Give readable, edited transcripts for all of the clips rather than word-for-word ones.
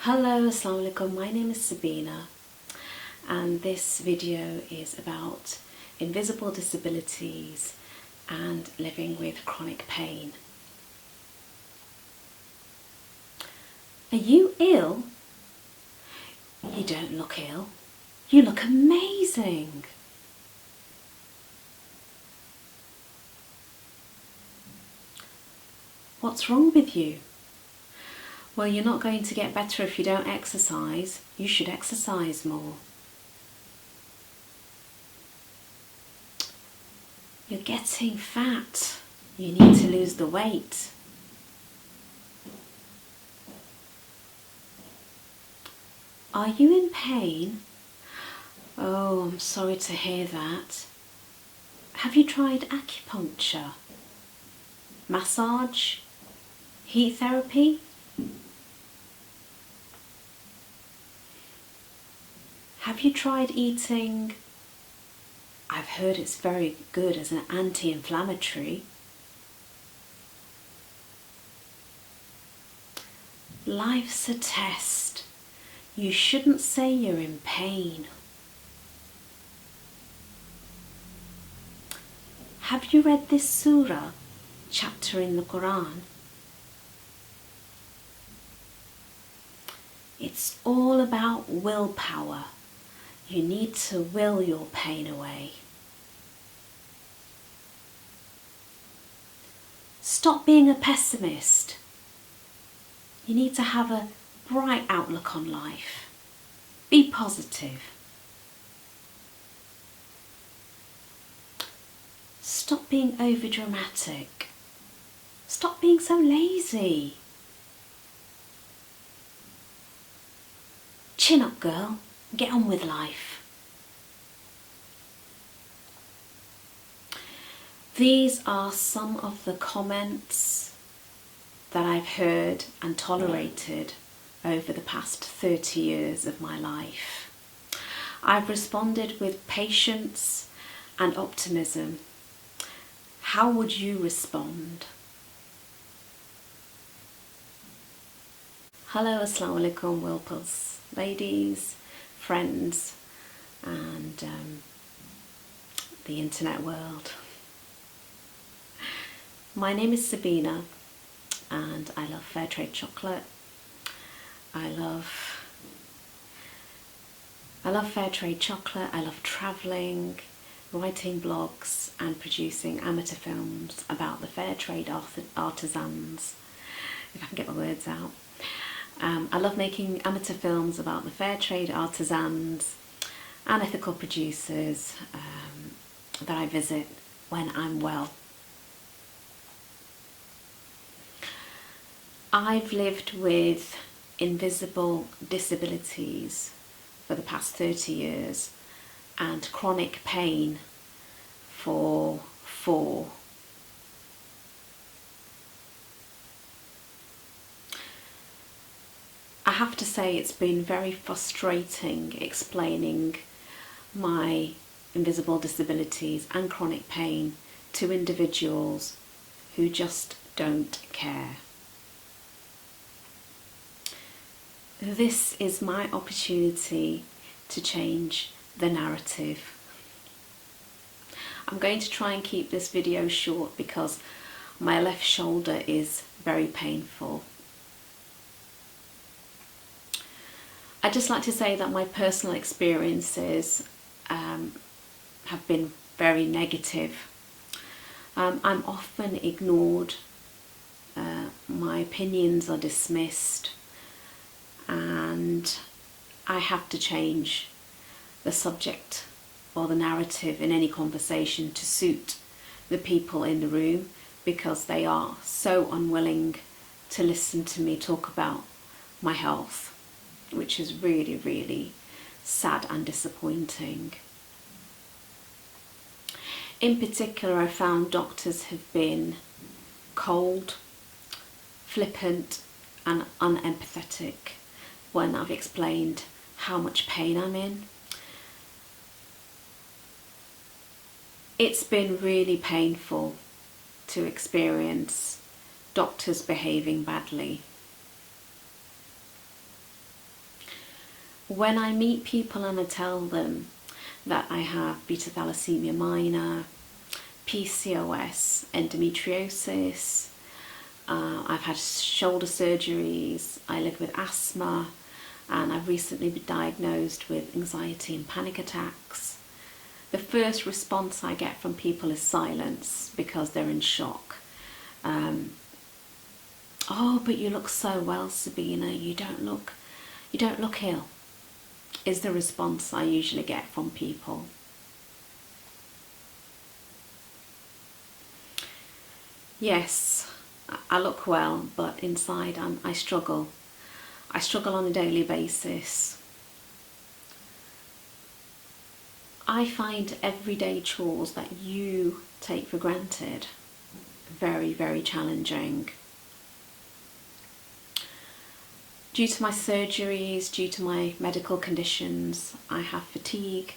Hello, Assalaam Alaikum. My name is Sabeena and this video is about invisible disabilities and living with chronic pain. Are you ill? You don't look ill. You look amazing. What's wrong with you? Well, you're not going to get better if you don't exercise. You should exercise more. You're getting fat. You need to lose the weight. Are you in pain? Oh, I'm sorry to hear that. Have you tried acupuncture? Massage? Heat therapy? Have you tried eating? I've heard it's very good as an anti-inflammatory. Life's a test. You shouldn't say you're in pain. Have you read this surah chapter in the Quran? It's all about willpower. You need to will your pain away. Stop being a pessimist. You need to have a bright outlook on life. Be positive. Stop being overdramatic. Stop being so lazy. Chin up, girl. Get on with life. These are some of the comments that I've heard and tolerated over the past 30 years of my life. I've responded with patience and optimism. How would you respond? Hello, Assalamu Alaikum, Wilpers, ladies, friends, and the internet world. My name is Sabeena and I love fair trade chocolate. I love fair trade chocolate. I love travelling, writing blogs and producing amateur films about the fair trade artisans, if I can get my words out. I love making amateur films about the fair trade artisans and ethical producers that I visit when I'm well. I've lived with invisible disabilities for the past 30 years and chronic pain for 4. I have to say it's been very frustrating explaining my invisible disabilities and chronic pain to individuals who just don't care. This is my opportunity to change the narrative. I'm going to try and keep this video short because my left shoulder is very painful. I'd just like to say that my personal experiences have been very negative. I'm often ignored, my opinions are dismissed, and I have to change the subject or the narrative in any conversation to suit the people in the room because they are so unwilling to listen to me talk about my health, which is really, really sad and disappointing. In particular, I found doctors have been cold, flippant and unempathetic when I've explained how much pain I'm in. It's been really painful to experience doctors behaving badly. When I meet people and I tell them that I have beta thalassemia minor, PCOS, endometriosis, I've had shoulder surgeries, I live with asthma, and I've recently been diagnosed with anxiety and panic attacks, the first response I get from people is silence, because they're in shock. Oh, but you look so well, Sabeena, you don't look ill, is the response I usually get from people. Yes, I look well, but inside I struggle. I struggle on a daily basis. I find everyday chores that you take for granted very, very challenging. Due to my surgeries, due to my medical conditions, I have fatigue,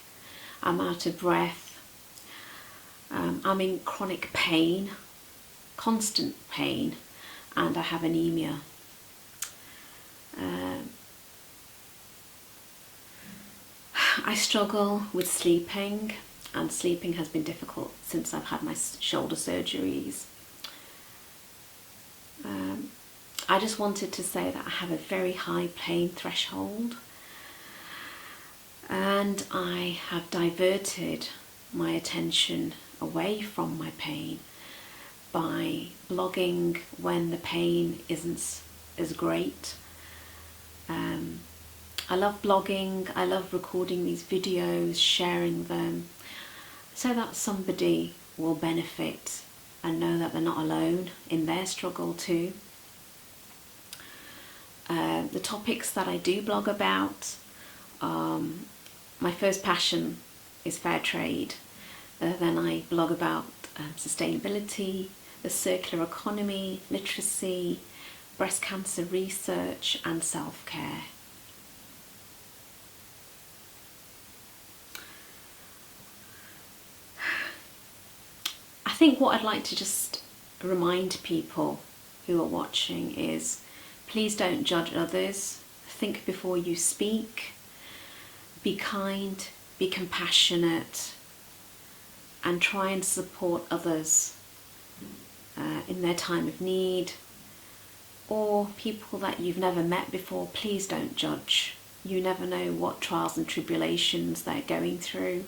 I'm out of breath, I'm in chronic pain, constant pain, and I have anemia. I struggle with sleeping, and sleeping has been difficult since I've had my shoulder surgeries. I just wanted to say that I have a very high pain threshold, and I have diverted my attention away from my pain by blogging when the pain isn't as great. I love blogging, I love recording these videos, sharing them, so that somebody will benefit and know that they're not alone in their struggle too. The topics that I do blog about, my first passion is fair trade. Then I blog about sustainability, the circular economy, literacy, breast cancer research, and self-care. I think what I'd like to just remind people who are watching is, please don't judge others. Think before you speak. Be kind, be compassionate, and try and support others in their time of need, or people that you've never met before. Please don't judge. You never know what trials and tribulations they're going through.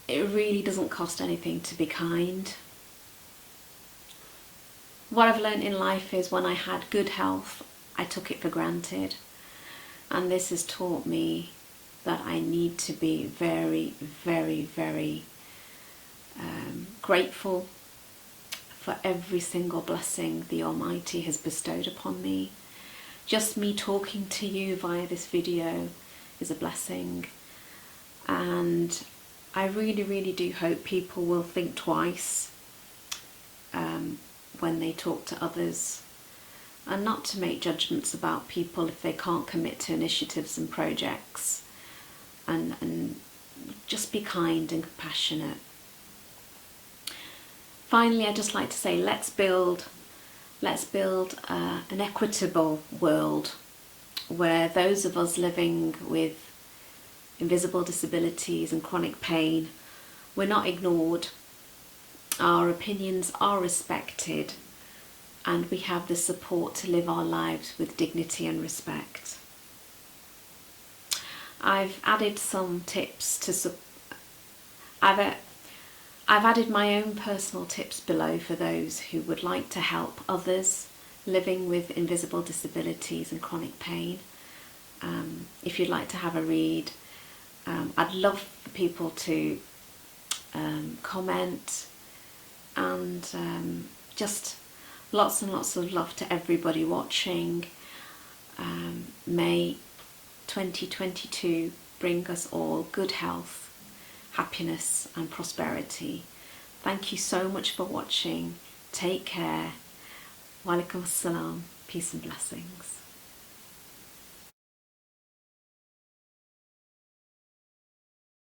It really doesn't cost anything to be kind. What I've learned in life is, when I had good health, I took it for granted. And this has taught me that I need to be very, very, very grateful for every single blessing the Almighty has bestowed upon me. Just me talking to you via this video is a blessing. And I really, really do hope people will think twice when they talk to others, and not to make judgments about people if they can't commit to initiatives and projects, and just be kind and compassionate. Finally, I'd just like to say, let's build an equitable world where those of us living with invisible disabilities and chronic pain, we're not ignored, our opinions are respected, and we have the support to live our lives with dignity and respect. I've added some tips to I've added my own personal tips below for those who would like to help others living with invisible disabilities and chronic pain. If you'd like to have a read, I'd love for people to comment, and just lots and lots of love to everybody watching. May 2022 bring us all good health, happiness and prosperity. Thank you so much for watching. Take care. Wa alaikum assalam. Peace and blessings.